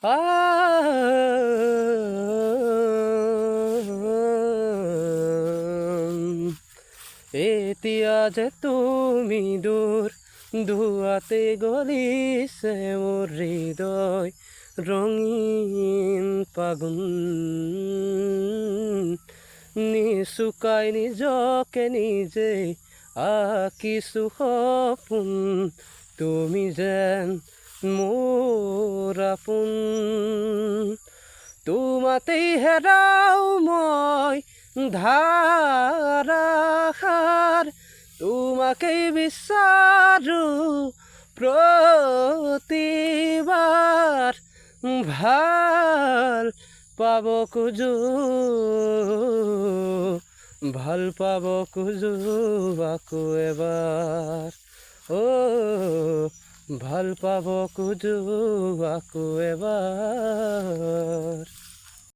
আ এতিয়া যে তুমি দূৰ ধুৱাতে গলিছে মোৰ হৃদয় ৰঙীন ফাগুন নিচুকাই নিজকে নিজে আঁকিছো সপোন তুমি যেন মোৰ আপোন তোমাতেই হেৰাও মই ধাৰাসাৰ তোমাকেই বিচাৰো প্ৰতিবাৰ ভাল পাব খোজো ভাল পাব খোজো আকৌ এবাৰ ভাল পাব খোজো আকৌ এবাৰ